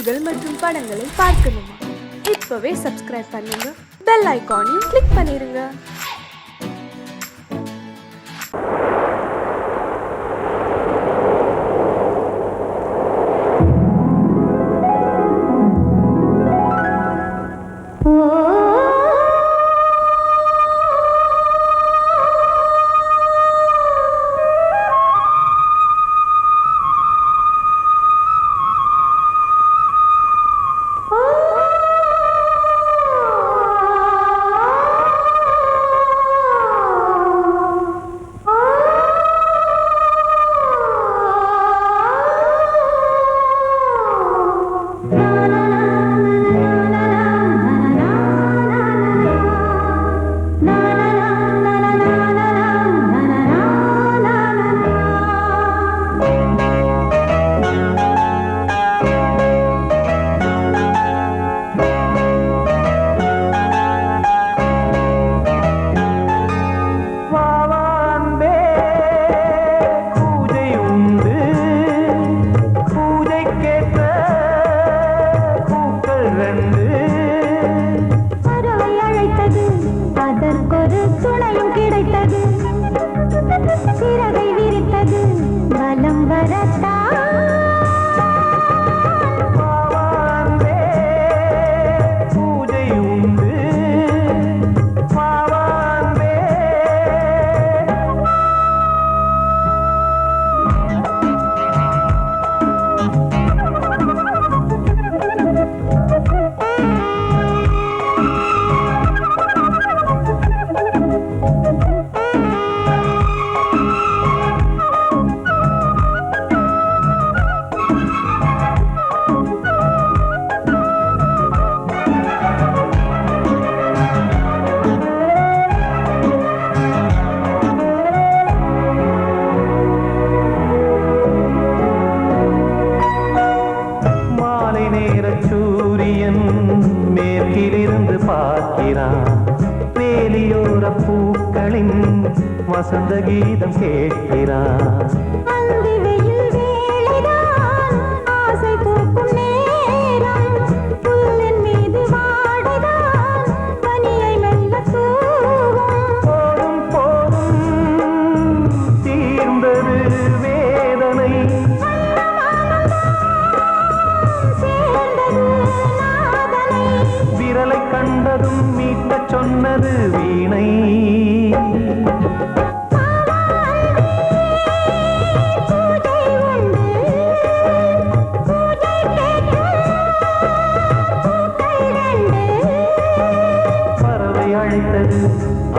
செய்திகள் மற்றும் படங்களை பார்க்கணுமா? இப்பவே சப்ஸ்கிரைப் பண்ணுங்க, பெல் ஐகானையும் கிளிக் பண்ணிருங்க. மேற்கிலிருந்து பார்க்கிறான், வேலியோர பூக்களின் வசந்த கீதம் கேட்கிறான். கண்டதும் மீட்ட சொன்னது வீணை. பறவை அழைத்தது,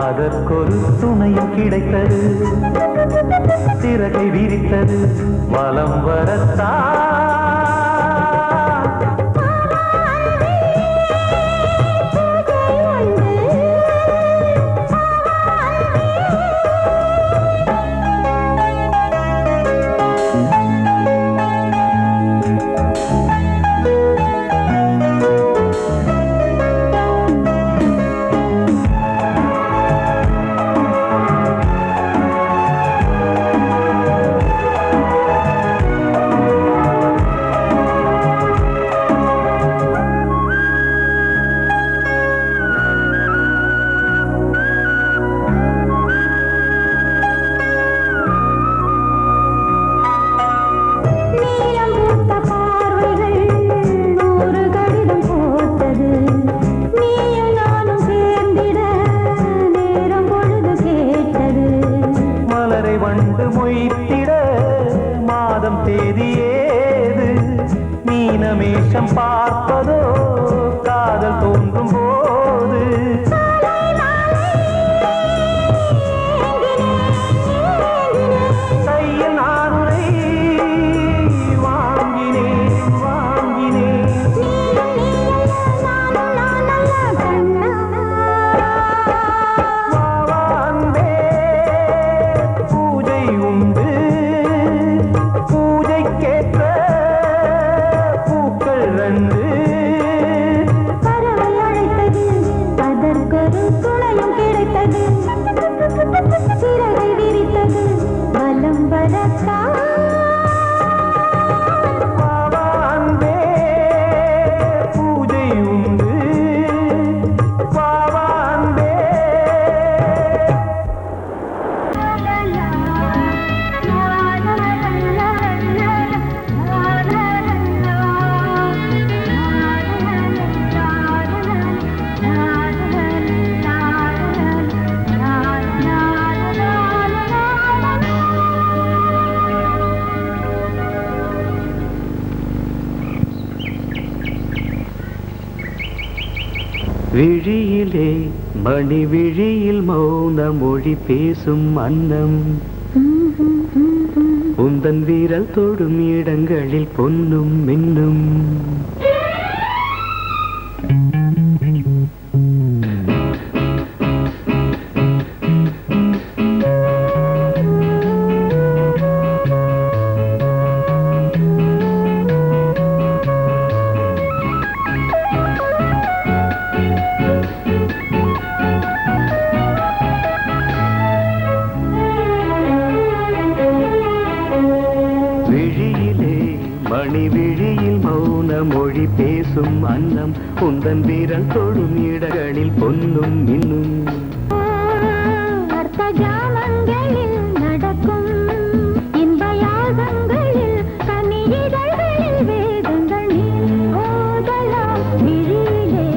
அதற்கொரு துணையும் கிடைத்தது. சிறகை விரித்தது, வலம் வரத்தான். வண்டு மொய்த்திட மாதம் தேதியேது, மீனமேஷம் பார்ப்பதோ காதல் தோன்றும் போது. கையில் நானுரை வாங்கினேன் வாங்கினேன். விழியிலே மணி விழியில் மௌன மொழி பேசும் அன்னம் உந்தன் வீரல் தொடும் இடங்களில் பொன்னும் மின்னும் மணி விழியில் மௌன மொழி பேசும் அன்னம் உந்தன் வீரல் தொடும் இடங்களில் பொன்னும் மின்னும் அர்த்த ஜாமங்களில் நடக்கும் இன்ப யாகங்களில் கனியிதழ்களில் வேதங்கள் நீ ஓதலாம் விழியிலே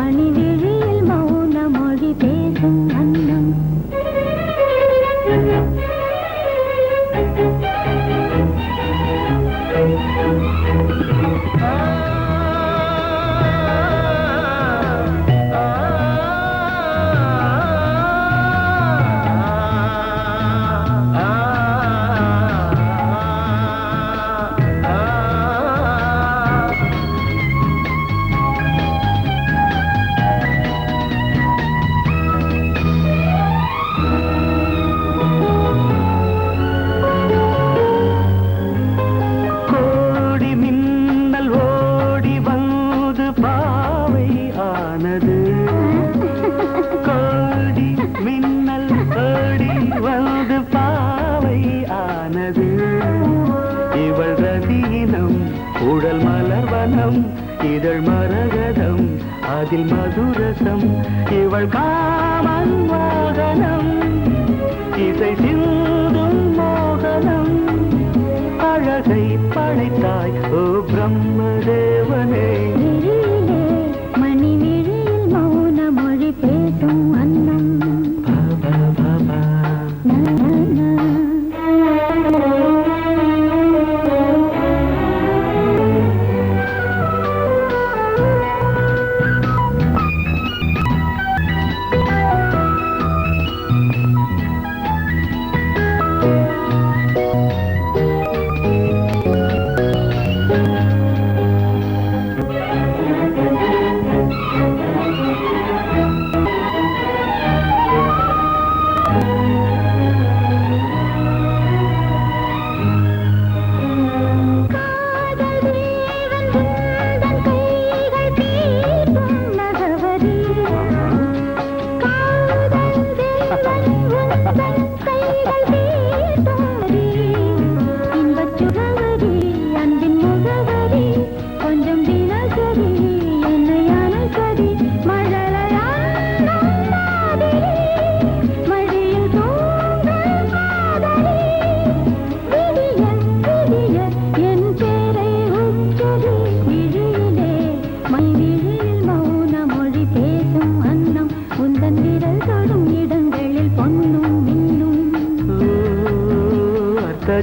மணி விழியில் மௌன மொழி பேசும் அன்னம் உடல் மலர்வனம் இதழ் மரகதம் அதில் மதுரசம் இவள் காமன் மோகனம் இசை சிந்தும் மோகனம் அழகை படைத்தாய் ஓ பிரம்மதேவனே மணி விழியில் மௌன மொழி பேசும் அன்னம்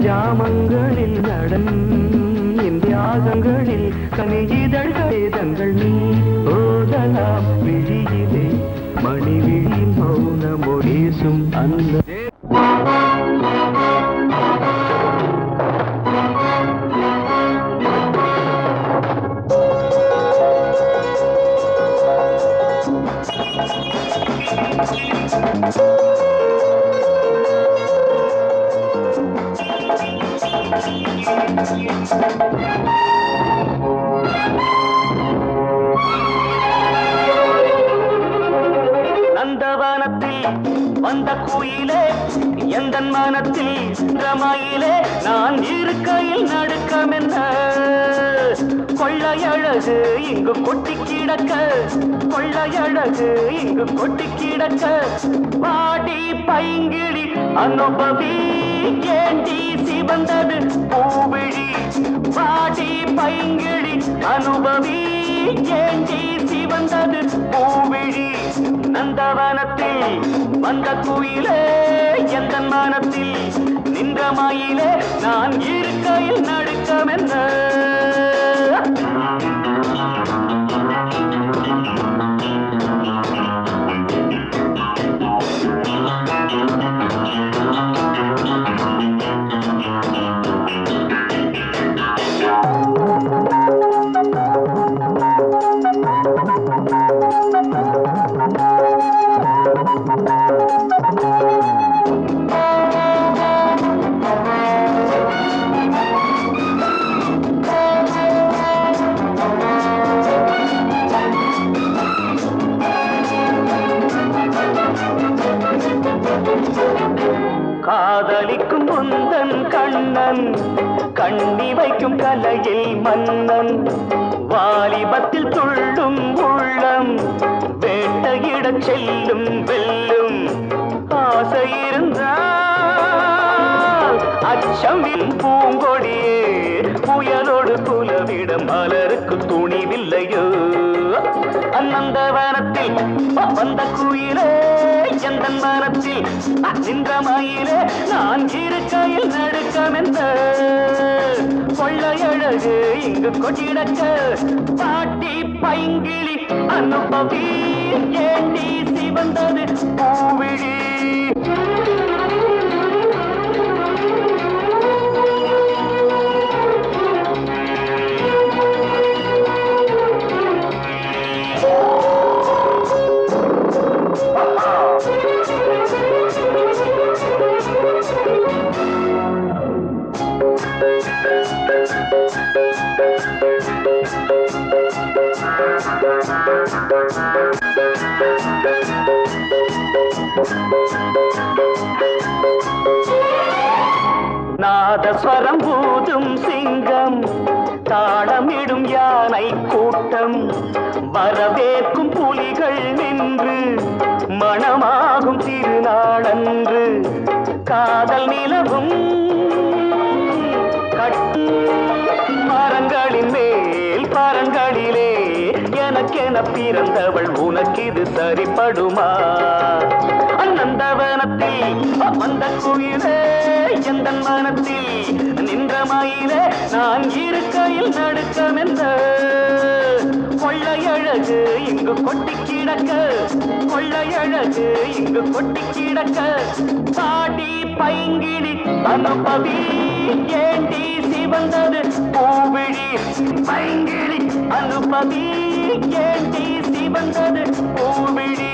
ஜாமங்களில் நடன் இந்தியாகங்களில் கனியிதழ் வேதங்கள் நீ ஓதலாம் விழியிலே மணி விழியில் மௌன மொழிசும் அந்த நந்தவனத்தில் வந்த குயிலே எந்தன் மனத்தில் ரமாயிலே நான் இருக்கையில் நடுக்கமென்ன கொள்ளையழகு இங்கு கொட்டி கிடக்க கொள்ளையழகு இங்கு கொட்டி கிடக்க வாடி பைங்கிழி அனுபவி ஏண்டி சிவந்தது பூவிழி வாடி பைங்கிழி அனுபவி ஏண்டி சிவந்தது பூவிழி நந்தவனத்தில் வந்த குயிலே எந்தன் மனத்தில் நின்ற மயிலே நான் இருக்கையில் நடுக்கமென்ன கண்ணன் கண்ணி வைக்கும் கலையில் மன்னன் வாலிபத்தில் துள்ளும் உள்ளம் வேட்டையிடச் செல்லும் வெல்லும் ஆசை இருந்தால் அச்சமின் பூங்கொடியே புயலோடு குலவிட மலருக்கு துணிவில்லையோ அநந்தவனத்தில் வந்த குயிலே எந்த மனத்தில் நின்ற மயிலே நான் இருக்கையில் நடுக்கமென்ற கொள்ளையழகு இங்கு கொட்டிடக்க பாட்டி பைங்கிளி அனுபவி ஏண்டி சிவந்தது பூவிழி நாதஸ்வரம் ஊதும் சிங்கம் தாளமிடும் யானை கூட்டம் வரவேற்கும் புலிகள் நின்று மணமாகும் திருநாளன்று காதல் நிலவும் மரங்களின் மேல் பரங்களிலே எனக்கென பிறந்தவள் உனக்கிது சரிப்படுமா அநந்தவனத்தில் வந்த குயிலே எந்த மனத்தில் நின்ற மயிலே நான் இருக்கையில் நடுக்கமென்ற கொள்ளையழகு இங்கு கொட்டி கிடக்க கொள்ளையழகு இங்கு கொட்டி கிடக்க பாடி பைங்கிடி அனுபவி ஏண்டி சிவந்தது பூவிழி பைங்கிடி அனுபவி ஏண்டி சிவந்தது பூவிழி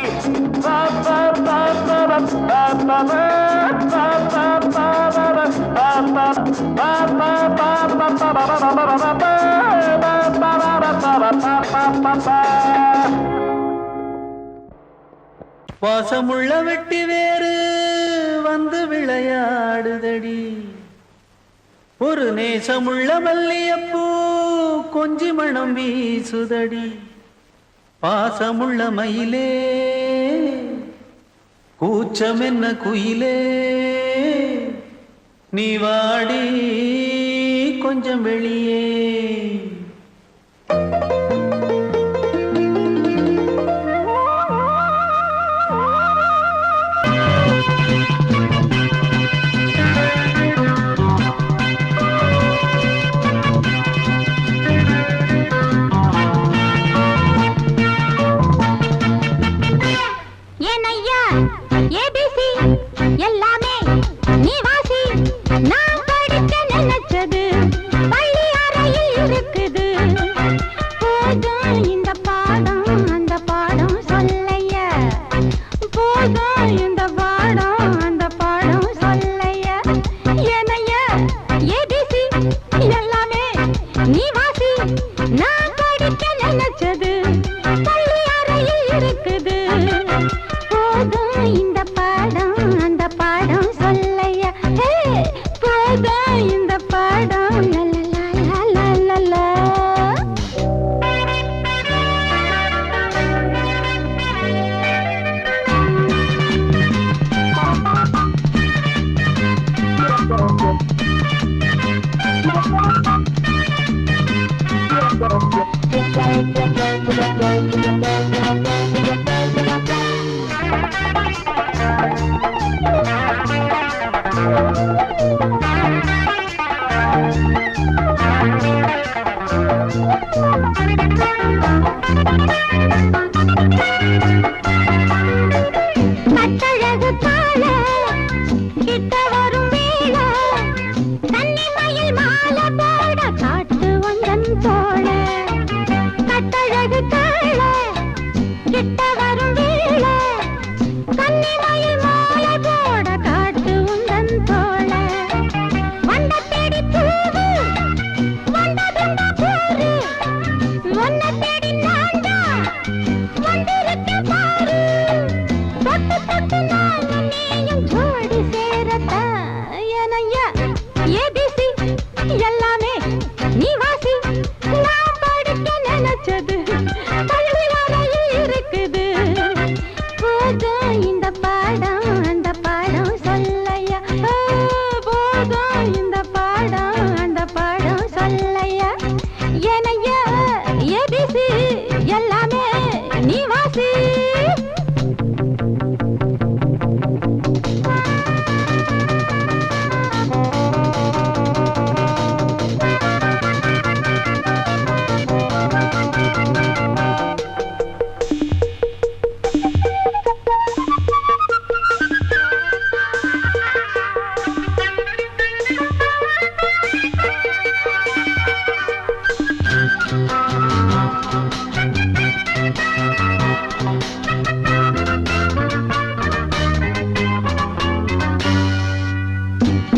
பாப்பா பாப்பா பாப்பா வாசமுள்ள வெட்டி வேறு வந்து விளையாடுதடி ஒரு நேசமுள்ள மல்லியப்பூ கொஞ்சி மணம் வீசுதடி பாசமுள்ள மயிலே கூச்சம் என்ன குயிலே நீ வாடி கொஞ்சம் வெளியே ये நினைச்சது பள்ளி அறையில் இருக்குது. போதும் இந்த பாடம் அந்த பாடம் சொல்லையா, போதும் இந்த பாடம் அந்த பாடம் சொல்லையா. ஏனையா ஏபிசி எல்லாமே நீ வாசி.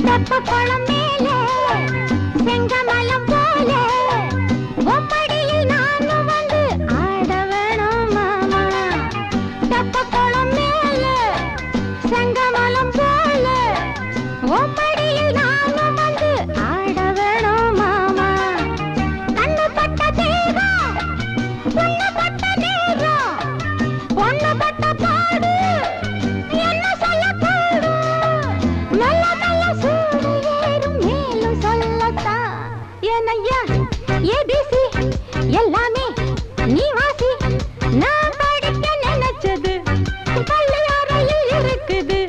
தெப்பக்குளம் மேலே செங்கமலம் போல ஒப்படியில் நானும் வந்து ஆட வேணும் மாமா. தெப்பக்குளம் மேலே செங்கமலம் போல ஒப்படியில் நானும் வந்து ஆட வேணும் மாமா. கண்ணு பட்ட தேகம் பொண்ணு பட்ட நேரம் பொண்ணு பட்ட பாடு என்ன சொல்ல பாடு. மெல்ல மெல்ல சூடு ஏறும் மேலும் சொல்லத்தான். ஏனையா ஏபிசி எல்லாமே நீ வாசி. நான் படிக்க நினைச்சது பள்ளி அறையில் இருக்குது.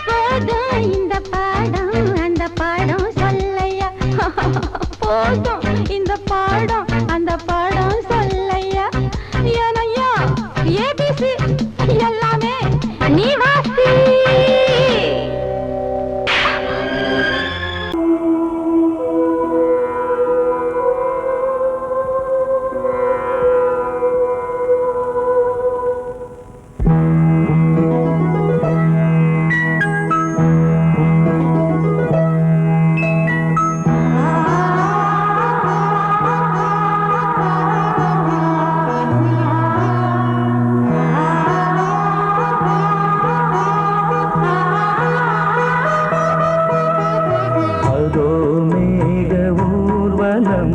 போதும் இந்த பாடம் அந்த பாடம் சொல்லையா, போதும் இந்த பாடம் அந்த பாடம் சொல்லையா. ஏனையா ஏபிசி எல்லாமே நீ வாசி. அதோ மேக ஊர்வலம்,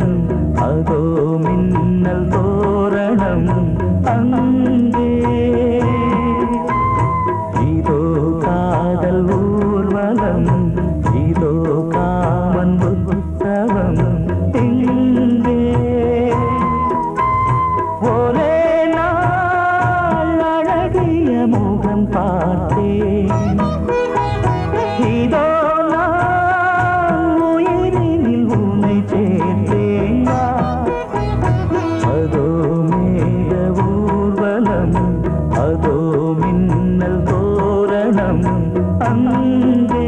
அதோ மின்னல் தோரணம் அங்கே. இதோ காதல் ஊர்வலம், இதோ காமன் உற்சவம் இங்கே. ஒரே நாள் அழகிய முகம் பார்த்தேன். இதோ அதோ மேக ஊர்வலம், அதோ மின்னல் தோரணம் அங்கே.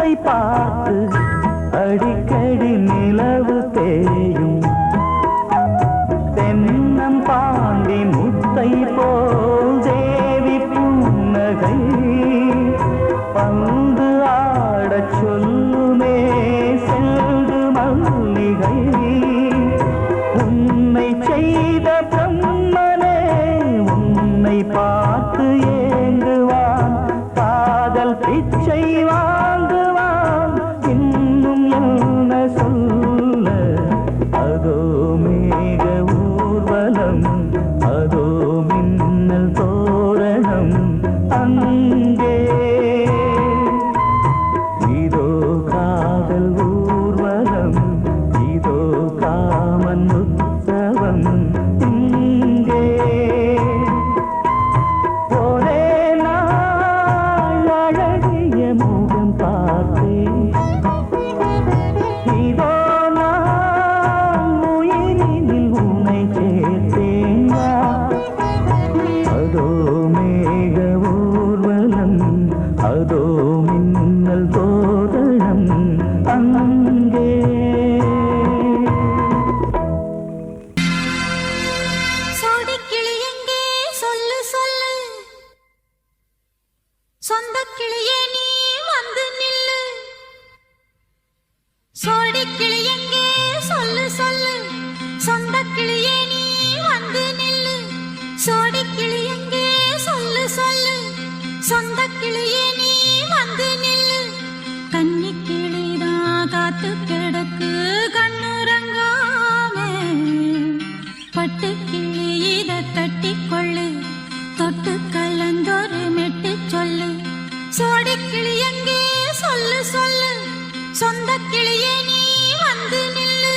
முகத்தை பார்த்து அடிக்கடி நிலவு தேயும் தென்னம் பாண்டி முத்தை போல் தேவி புன்னகை பந்து ஆடச் சொல்லுமே செல்து மல்லிகை உன்னை செய்த பிரம்மனே உன்னை பார்த்து ஏங்குவான் காதல் பிச்சை வாங்குவான் இன்னும் என்ன சொல்ல அதோ மேக ஊர்வலம் அதோ மின்னல் தோரணம் அங்கே இதோ காதல் ஊர்வலம் இதோ காமன் உற்சவம் இங்கே ஒரே நாள் அழகிய முகம் பார்த்தேன் இதோ நான் உயிரினில் உன்னை சேர்த்தேன் அதோ மேக ஊர்வலம் அதோ மின்னல் தோரணம் அங்கே சோடிக்கிளி எங்கே சொல்லு சொல்லு சொந்த கிளியே நீ வந்து நில்லு சோடிக்கிளி எங்கே சொல்லு சொல்லு சொந்த கிளியே நீ வந்து நில்லு சோடிக்கிளி எங்கே சொல்லு சொல்லு சொந்த கிளியே நீ வந்து நில்லு கன்னி கிளிதான் காத்து கிடக்கு கண்ணுறங்காம பட்டு கிளி இத கட்டிக்கொள்ளு தொட்டு கலந்தொரு மெட்டு சொல்லு சோடி கிளி எங்கே சொல்லு சொல்லு சொந்த கிளியே நீ வந்து நில்லு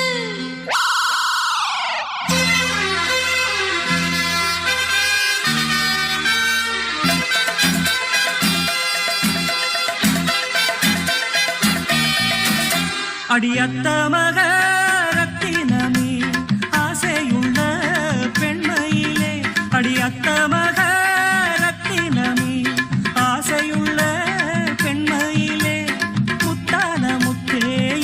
அடியத்த மக ரத்தினமே ஆசையுள்ள பெண்மையிலே அடியத்த மக ரத்தினமே ஆசையுள்ள பெண்மையிலே முத்தான முத்தே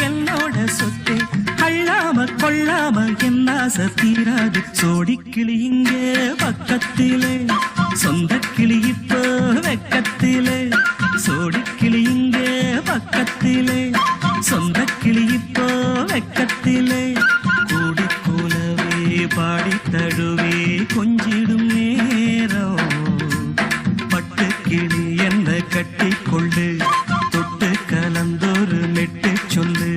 என்னோட சொத்தே அள்ளாம கொள்ளாம என் ஆசை தீராது சோடிக்கிளி இங்கே பக்கத்திலே சொந்த கிளி இப்போ வெக்கத்திலே சோடிக்கிளி இங்கே பக்கத்திலே சொந்த கிளி இப்போ வெக்கத்திலே கூடி கூலவே பாடி தழுவே கொஞ்சிடும் நேரம் பட்டு கிளி என்ன கட்டி கொண்டு தொட்டு கலந்தொரு மெட்டு சொல்லு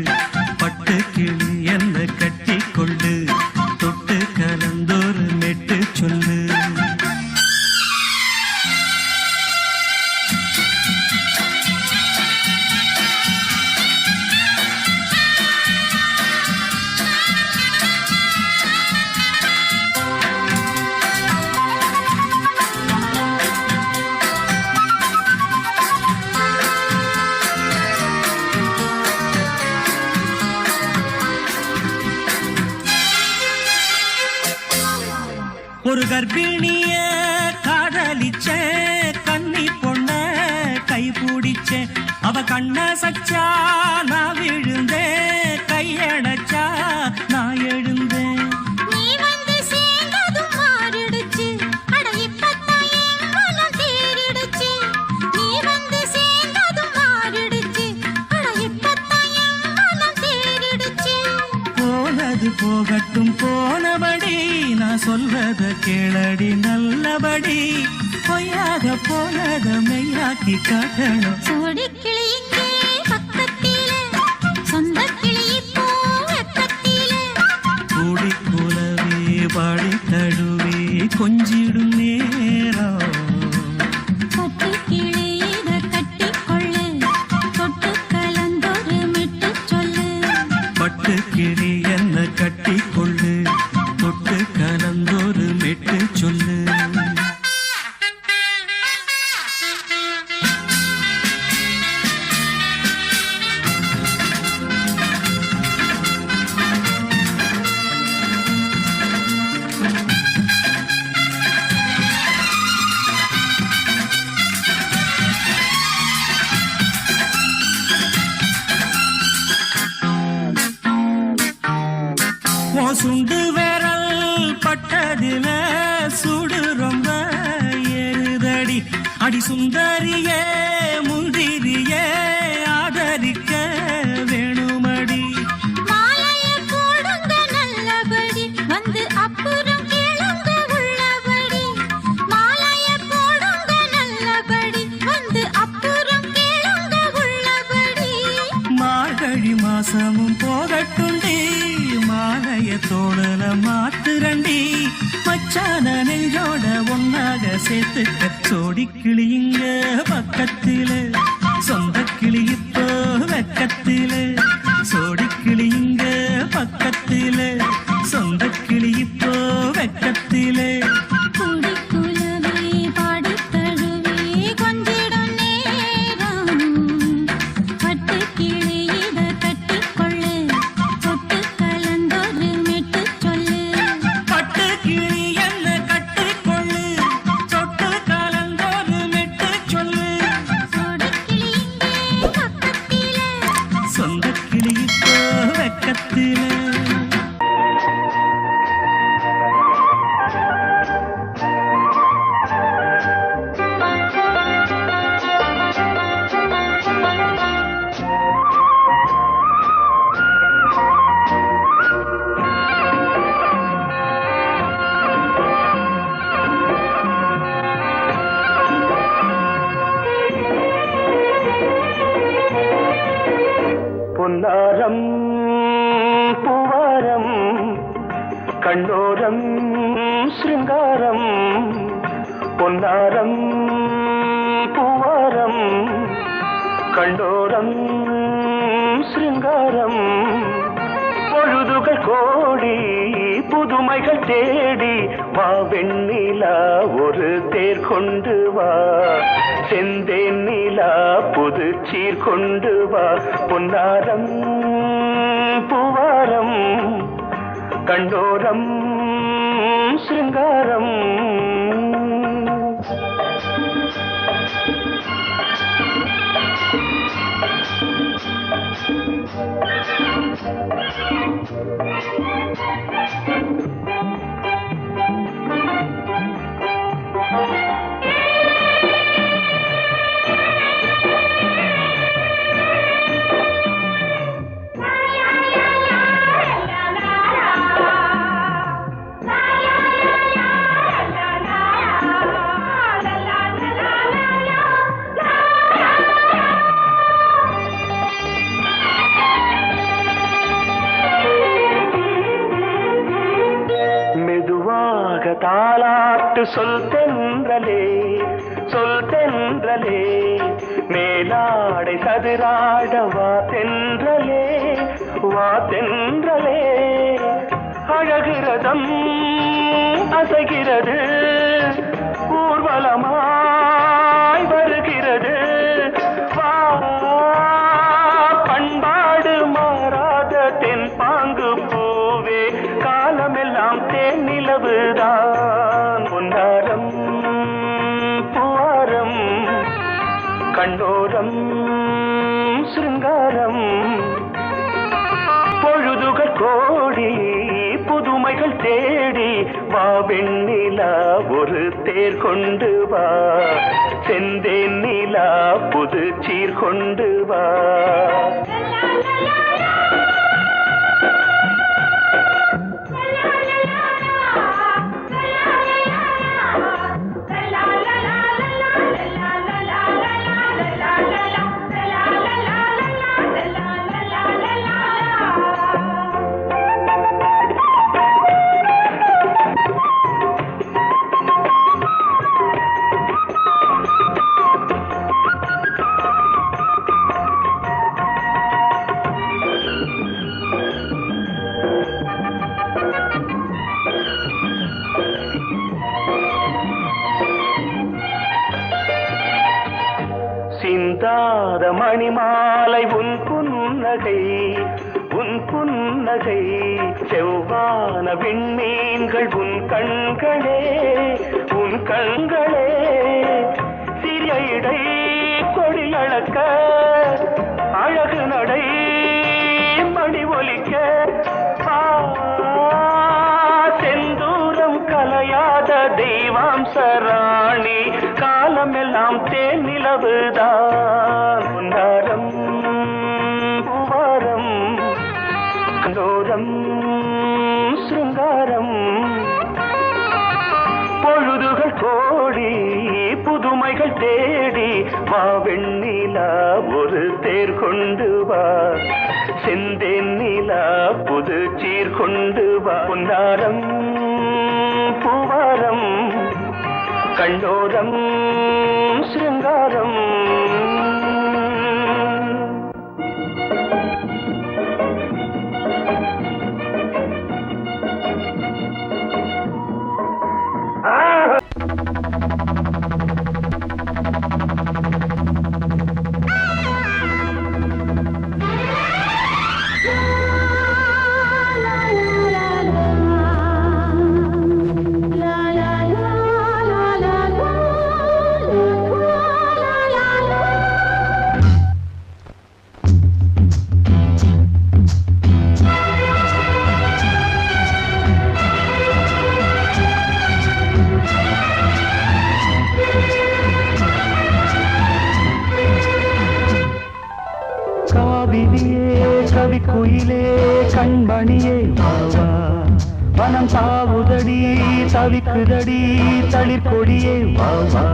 பட்டு கிளி என்ன கட்டி கொண்டு தொட்டு கலந்தொரு மெட்டு சொல்லு ஒரு கர்ப்பிணிய காதலிச்ச கன்னி பொண்ண கை பிடிச்ச அவ கண்ண சச்சா நான் விழுந்தேன் கையடைச்சா நான் எழுந்தேன் நீ வந்து சேர்ந்ததும் மாறிடுச்சு அட இப்பத்தான் என் மனம் தேறிடுச்சு நீ வந்து சேர்ந்ததும் மாறிடுச்சு அட இப்பத்தான் என் மனம் தேறிடுச்சு போனது போகட்டும் போனபடி நான் சொல்றத கேளடி நல்லபடி பொய்யாக போனத மெய்யாக்கி காட்டணும் சோடி கிளி இங்கே பக்கத்திலே சொந்த கிளி இப்போ வெக்கத்திலே கூடி கூலவே பாடி தழுவே கொஞ்சிடும் நேரம் பட்டு கிளி இத கட்டிக்கொள்ளு தொட்டு கலந்தொரு மெட்டு சொல்லு பட்டு கிளி என்ன கட்டி கொள்ளு தொட்டு கலந்தொரு மெட்டு சொல்லு அடி சுந்தரியே முந்திரியே ஆதரிக்க வேணுமடி. மாலையை போடுங்க நல்லபடி வந்து அப்புறம் கேளுங்க உள்ளபடி. மாலையை போடுங்க நல்லபடி வந்து அப்புறம் கேளுங்க உள்ளபடி. மார்கழி மாசமும் போகட்டுண்டி மாலைய தோழல மாத்துரண்டி. மச்சான நெஞ்சோட ஒன்னாக சேர்த்துக்க சோடி கிளியுங்க பக்கத்தில சொந்த கிளி இப்போ வெக்கத்தில. சோடி கிளியுங்க பக்கத்தில சொந்த கிளி இப்போ வெக்கத்தில. குடிக்குலவே பாடித் தழுவி கொஞ்சிடும் நேரம். பட்டுக் கிளியிட கட்டிக்கொள்ளு தொட்டு கலந்தொரு மெட்டு சொல்லு. பட்டு கிளி என்ன கட்டிக்கொள்ளு சொட்டு கலந்தோரு மெட்டு சொல்லு. சோடிக் கிளி இங்கே பக்கத்திலே. சொந்த கிளி இப்போ வெக்கத்தில. பொன்னாரம் பூவாரம் கண்ணோரம் சிருங்காரம். பொன்னாரம் பூவாரம் கண்ணோரம் சிருங்காரம். பொழுதுகள் கோடி புதுமைகள் தேடி வா வெண்ணிலா ஒரு தேர் கொண்டு வா. செந்தேன் நிலா புது சீர் கொண்டு வா. பொன்னாரம் பூவாரம் கண்டோரம் சிருங்காரம். மெதுவாக தாலாட்டு சொல் தென்றலே சொல் தென்றலே. மேலாடை சதுராட வா தென்றலே வா தென்றலே. அழகிறதம் அசைகிறது ஊர்வலமாய் வருகிறது. வா பண்பாடு மாறாத தென் பாங்கு பூவே காலமெல்லாம் தேன் நிலவுதான். பொன்னாரம் பூவாரம் கண்டோரம் சிருங்காரம். பொழுதுகள் கோடி புதுமைகள் தேடி வா வெண்ணிலா ஒரு தேர் கொண்டு வா. செந்தேன் நிலா புது சீர் கொண்டு வா. சிந்தாத மணிமாலை உன் புன்னகை உன் புன்னகை. செவ்வான விண்மீன்கள் உன் கண்களே உன் கண்களே. சிறிய இடை கொடியளக்க அழகு நடை மணி ஒலிக்க. செந்தூரம் கலையாத தெய்வாம்சராணி காலமெல்லாம் எல்லாம் தேன் நிலவுதான் பொன்னாரம் பூவாரம் கண்டோரம் சிருங்காரம் பொழுதுகள் கோடி புதுமைகள் தேடி வா வெண்ணிலா ஒரு தேர் கொண்டு வா செந்தேன் நிலா புது சீர் கொண்டு வா பொன்னாரம் பூவாரம் கண்டோரம் சிருங்காரம் கவிக்குயிலே கண்மணியே வாவா வனம் தாவுதடி தவிக்குதடி தளிர்கொடியே வாவா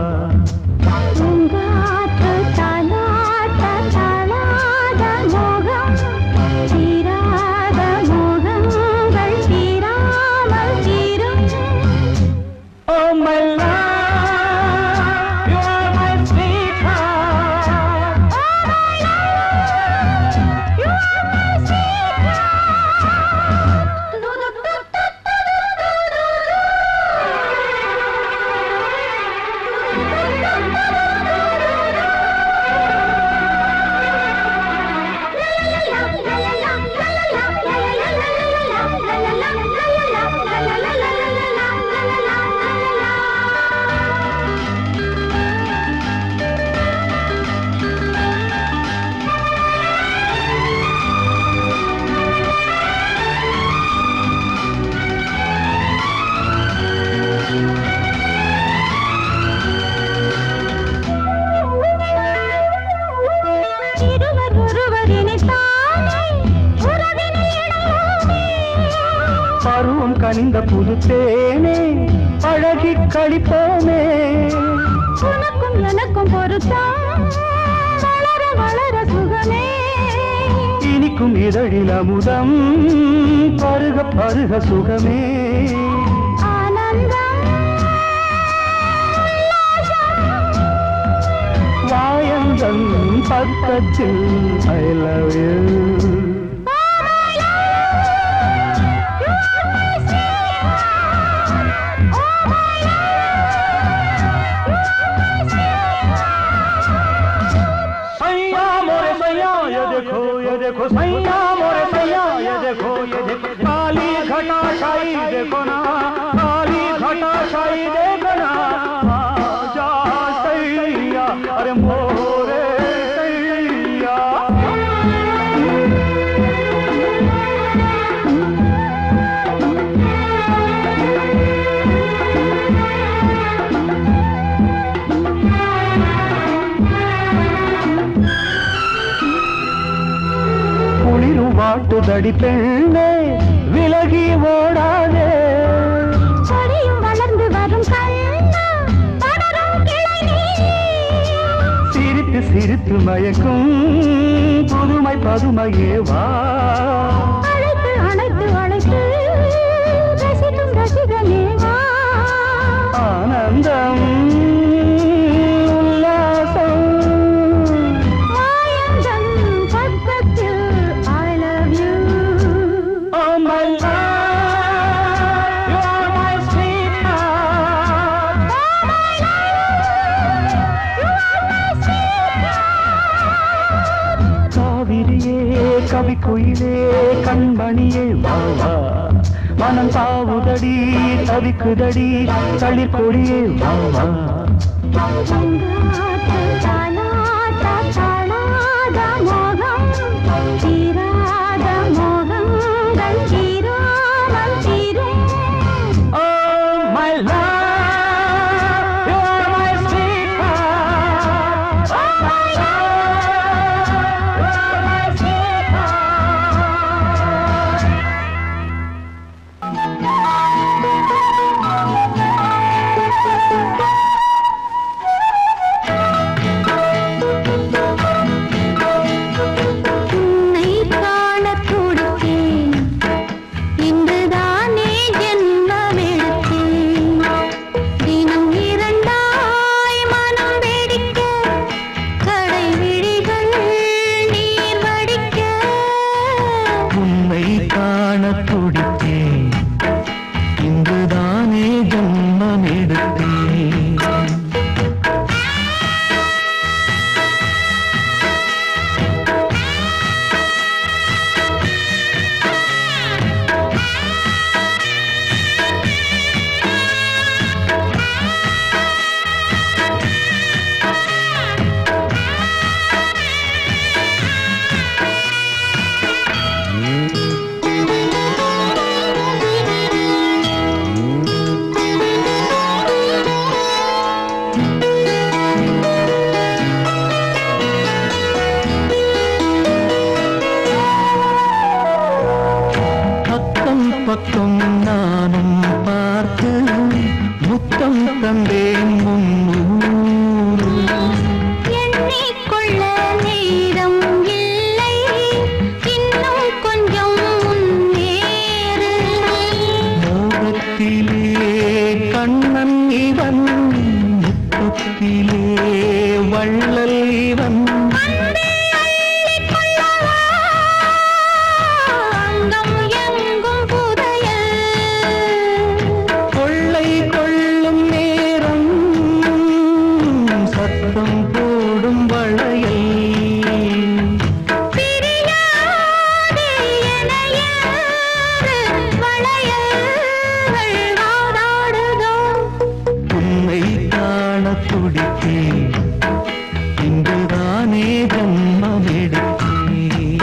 பருவம் கனிந்த புது தேனே அழகி கழிப்போமே உனக்கும் எனக்கும் பொருத்தம் வளர வளர சுகமே இனிக்கும் இதழில் அமுதம் பருக பருக சுகமே ஆனந்தம் வாயந்தன் பக்கத்தில் I love you देखो सैया मोरे सैया ये देखो काली घटा छाई देखो ना काली घटा छाई देखो ना जा सैया अरे मोरे सैया வாட்டுதடி பெண்ணே விலகி ஓடாதே செடியும் வளர்ந்து வரும் கண்ணா படரும் கிளை நீ சிரித்து சிரித்து மயக்கும் புதுமை பதுமையே வா அழைத்து அழைத்து அழைத்து ரசிக்கும் ரசிகனே வா ஆனந்தம் கவிக்குயிலே கண்மணியே வாவா மனம் தாவுதடி தவிக்குதடி தளிர்கொடியே வாவா வள்ளல் இவன் கொள்ளை கொள்ளும் நேரம் சத்தம் போடும் வளையல் உன்னை காண துடித்தேன் இங்குதானே ஜன்மம் எடுத்தேன்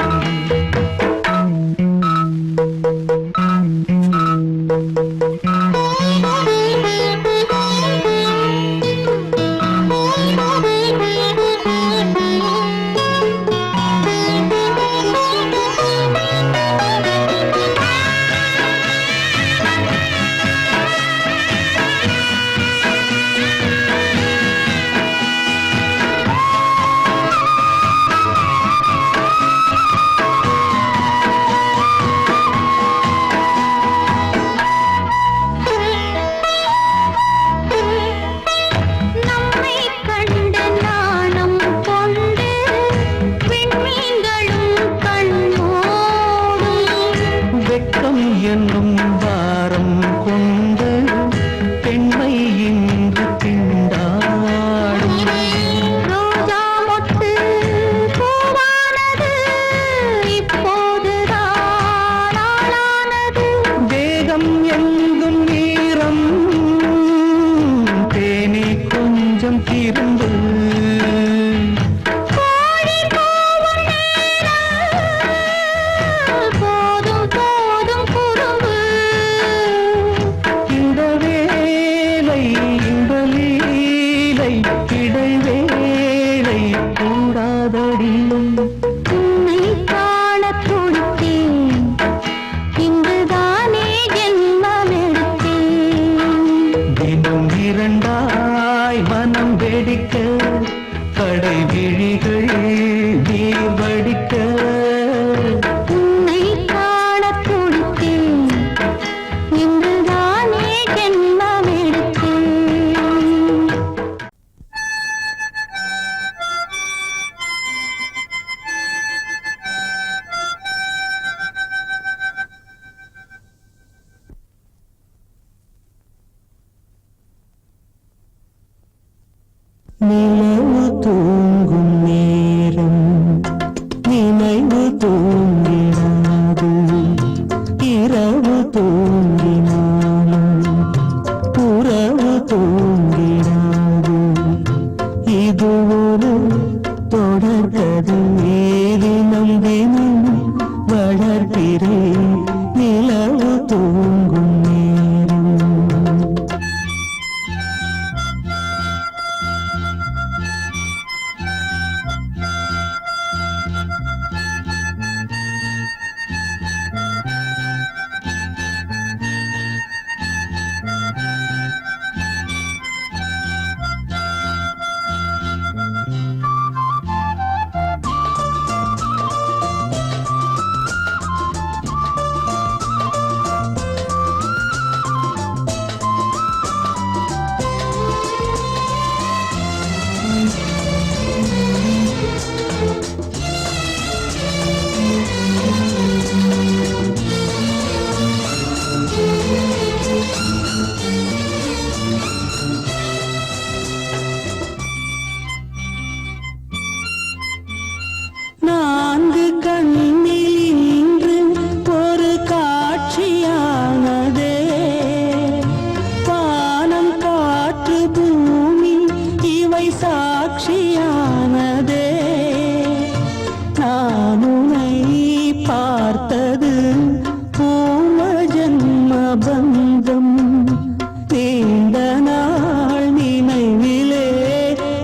என்னும் வாரம் கொண்டு பெண்மை இன்று திண்டாடும் ரோஜா மொட்டு பூவானது இப்போதுதான் ஆளானது வேகம் எங்கும் நீரம் தேனி கொஞ்சம் திரும்பு இடைவேளை கூடாதடி உன்னை காண துடித்தேன் இங்குதானே ஜென்மம் எடுத்தேன் தினம் இரண்டாய் மனம் வெடிக்க கடை விழிகள் நீர் வடிக்க உன்னை காண துடித்தேன் இங்குதானே ஜென்மம் எடுத்தேன் நிலவு தூங்கும் நேரம் நினைவு தூங்கிடாது இரவு தூங்கினாலும் உறவு தூங்கிடாது இது ஒரு தொடர்கதை தினம் தினம் வளர்கிறேன் நிலவு தூங்கும் நேரம் நான்கு கண்ணில் இன்று ஒரு காட்சியானதே வானம் காற்று பூமி இவை சாட்சியானதே நான் உன்னை பார்த்தது பூர்வ ஜன்ம பந்தம் நீண்ட நாள் நினைவிலே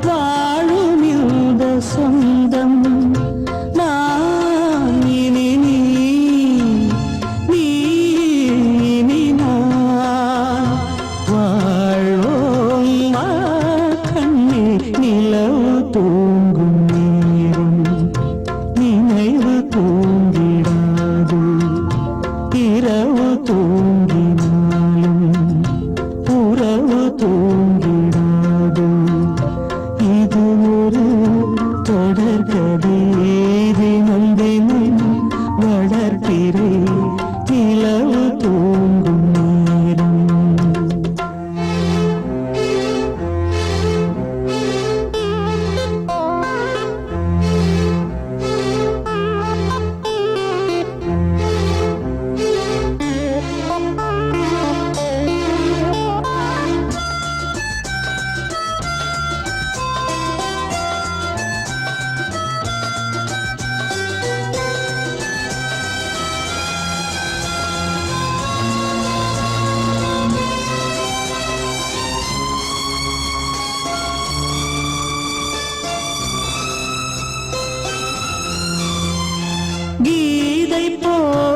வாழும் இந்த சொந்தம் தூங்கும் நேரம் நினைவு தூங்கிடாது இரவு தூங்கினாலும் உறவு தூங்கிடாது இது ஒரு போல்